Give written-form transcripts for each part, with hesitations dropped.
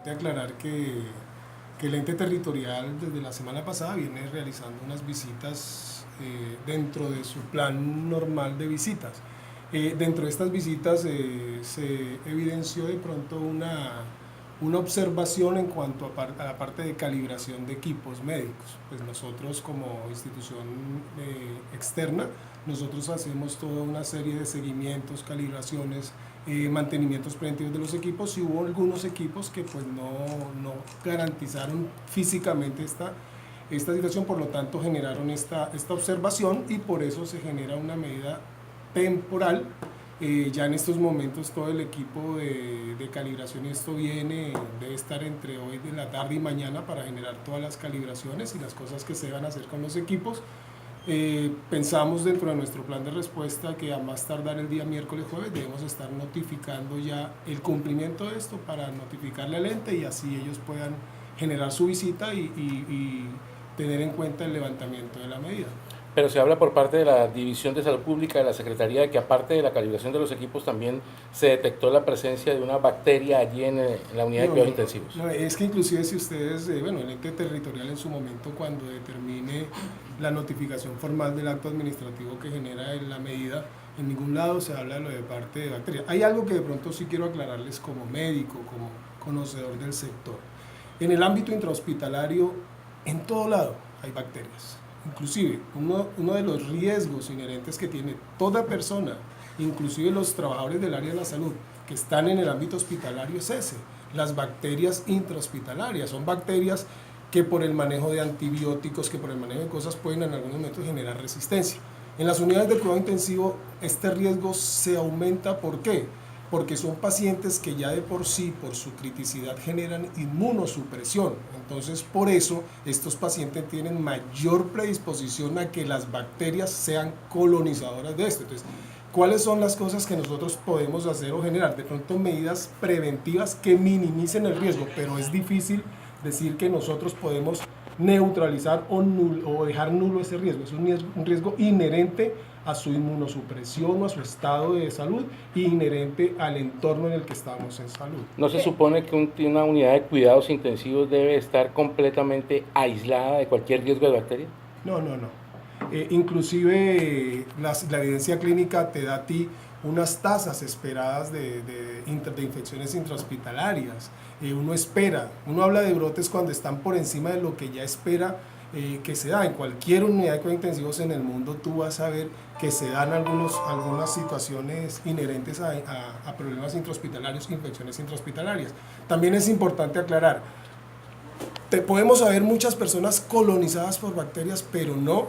importante aclarar que el ente territorial desde la semana pasada viene realizando unas visitas dentro de su plan normal de visitas. Dentro de estas visitas se evidenció de pronto una observación en cuanto a la parte de calibración de equipos médicos. Pues nosotros como institución externa, nosotros hacemos toda una serie de seguimientos, calibraciones, mantenimientos preventivos de los equipos, y hubo algunos equipos que pues no garantizaron físicamente esta situación, por lo tanto generaron esta observación, y por eso se genera una medida temporal. Ya en estos momentos todo el equipo de calibración, esto debe estar entre hoy de la tarde y mañana para generar todas las calibraciones y las cosas que se van a hacer con los equipos. Pensamos dentro de nuestro plan de respuesta que a más tardar el día miércoles, jueves, debemos estar notificando ya el cumplimiento de esto para notificarle al ente y así ellos puedan generar su visita y tener en cuenta el levantamiento de la medida. Pero se habla por parte de la División de Salud Pública de la Secretaría de que aparte de la calibración de los equipos también se detectó la presencia de una bacteria allí en la unidad de cuidados intensivos. No, es que inclusive si ustedes, el ente territorial en su momento, cuando determine la notificación formal del acto administrativo que genera la medida, en ningún lado se habla de lo de parte de bacterias. Hay algo que de pronto sí quiero aclararles como médico, como conocedor del sector. En el ámbito intrahospitalario, en todo lado hay bacterias. Inclusive, uno de los riesgos inherentes que tiene toda persona, inclusive los trabajadores del área de la salud que están en el ámbito hospitalario, es ese: las bacterias intrahospitalarias. Son bacterias que por el manejo de antibióticos, que por el manejo de cosas pueden en algunos momentos generar resistencia. En las unidades de cuidado intensivo este riesgo se aumenta. ¿Por qué? Porque son pacientes que ya de por sí, por su criticidad, generan inmunosupresión. Entonces, por eso, estos pacientes tienen mayor predisposición a que las bacterias sean colonizadoras de esto. Entonces, ¿cuáles son las cosas que nosotros podemos hacer o generar? De pronto, medidas preventivas que minimicen el riesgo, pero es difícil decir que nosotros podemos neutralizar o dejar nulo ese riesgo. Es un riesgo inherente a su inmunosupresión o a su estado de salud, y inherente al entorno en el que estamos en salud. ¿No se supone que una unidad de cuidados intensivos debe estar completamente aislada de cualquier riesgo de bacteria? No. Inclusive la evidencia clínica te da a ti unas tasas esperadas de infecciones intrahospitalarias. Uno habla de brotes cuando están por encima de lo que ya espera que se da. En cualquier unidad de cuidados intensivos en el mundo tú vas a ver que se dan algunas situaciones inherentes a problemas intrahospitalarios, infecciones intrahospitalarias. También es importante aclarar, podemos haber muchas personas colonizadas por bacterias, pero no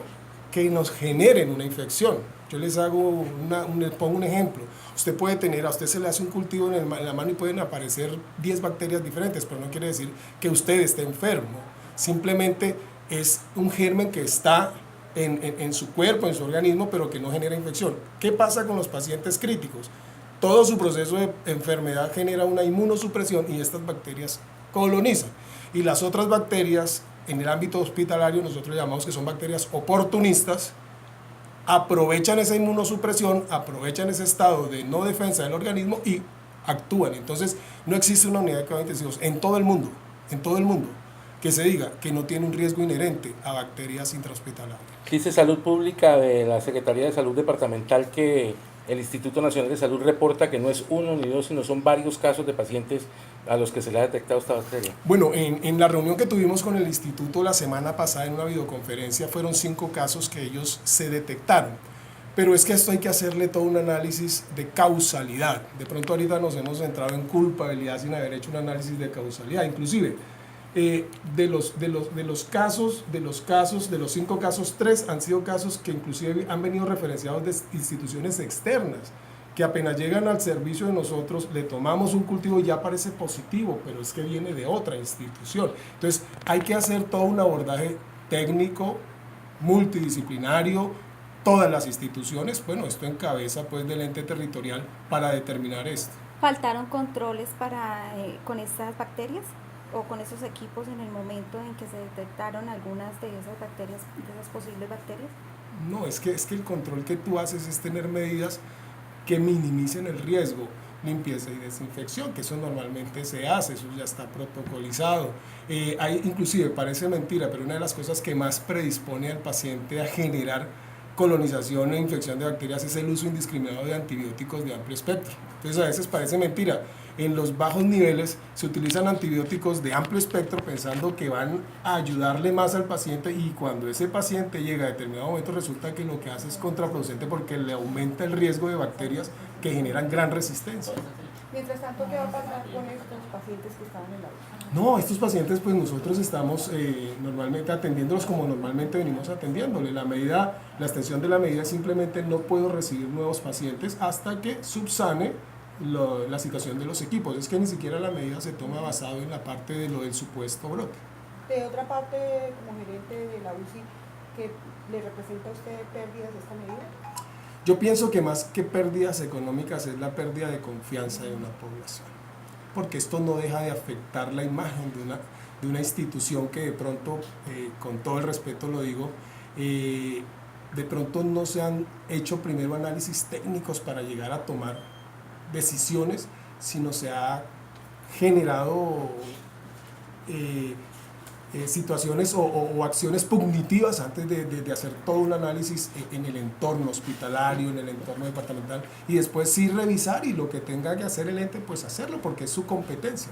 que nos generen una infección. Yo les pongo un ejemplo. Usted puede tener, a usted se le hace un cultivo en la mano y pueden aparecer 10 bacterias diferentes, pero no quiere decir que usted esté enfermo. Simplemente es un germen que está en su cuerpo, en su organismo, pero que no genera infección. ¿Qué pasa con los pacientes críticos? Todo su proceso de enfermedad genera una inmunosupresión y estas bacterias colonizan. Y las otras bacterias, en el ámbito hospitalario, nosotros llamamos que son bacterias oportunistas, aprovechan esa inmunosupresión, aprovechan ese estado de no defensa del organismo y actúan. Entonces, no existe una unidad de cuidados intensivos en todo el mundo, que se diga que no tiene un riesgo inherente a bacterias intrahospitalarias. Dice Salud Pública de la Secretaría de Salud Departamental que el Instituto Nacional de Salud reporta que no es uno ni dos, sino son varios casos de pacientes a los que se le ha detectado esta bacteria. Bueno, en la reunión que tuvimos con el instituto la semana pasada en una videoconferencia fueron 5 casos que ellos se detectaron. Pero es que esto hay que hacerle todo un análisis de causalidad. De pronto ahorita nos hemos centrado en culpabilidad sin haber hecho un análisis de causalidad. Inclusive, de los 5 casos, 3 han sido casos que inclusive han venido referenciados de instituciones externas, que apenas llegan al servicio de nosotros, le tomamos un cultivo y ya aparece positivo, pero es que viene de otra institución. Entonces hay que hacer todo un abordaje técnico, multidisciplinario, todas las instituciones, bueno, esto en cabeza pues del ente territorial para determinar esto. ¿Faltaron controles con estas bacterias o con esos equipos en el momento en que se detectaron algunas de esas bacterias, de esas posibles bacterias? No, es que el control que tú haces es tener medidas que minimicen el riesgo. limpieza y desinfección, que eso normalmente se hace, eso ya está protocolizado. Hay, inclusive, parece mentira, pero una de las cosas que más predispone al paciente a generar colonización e infección de bacterias es el uso indiscriminado de antibióticos de amplio espectro. Entonces a veces parece mentira, en los bajos niveles se utilizan antibióticos de amplio espectro pensando que van a ayudarle más al paciente, y cuando ese paciente llega a determinado momento resulta que lo que hace es contraproducente porque le aumenta el riesgo de bacterias que generan gran resistencia. Mientras tanto, ¿qué va a pasar con estos pacientes que estaban en la UCI? No, estos pacientes pues nosotros estamos normalmente atendiéndolos como normalmente venimos atendiéndole. La extensión de la medida es simplemente no puedo recibir nuevos pacientes hasta que subsane la situación de los equipos. Es que ni siquiera la medida se toma basado en la parte de lo del supuesto brote. De otra parte, como gerente de la UCI, ¿qué le representa a usted pérdidas de esta medida? Yo pienso que más que pérdidas económicas es la pérdida de confianza de una población, porque esto no deja de afectar la imagen de una institución que de pronto, con todo el respeto lo digo, de pronto no se han hecho primero análisis técnicos para llegar a tomar decisiones, sino se ha generado situaciones o acciones punitivas antes de hacer todo un análisis en el entorno hospitalario, en el entorno departamental, y después sí revisar, y lo que tenga que hacer el ente pues hacerlo porque es su competencia.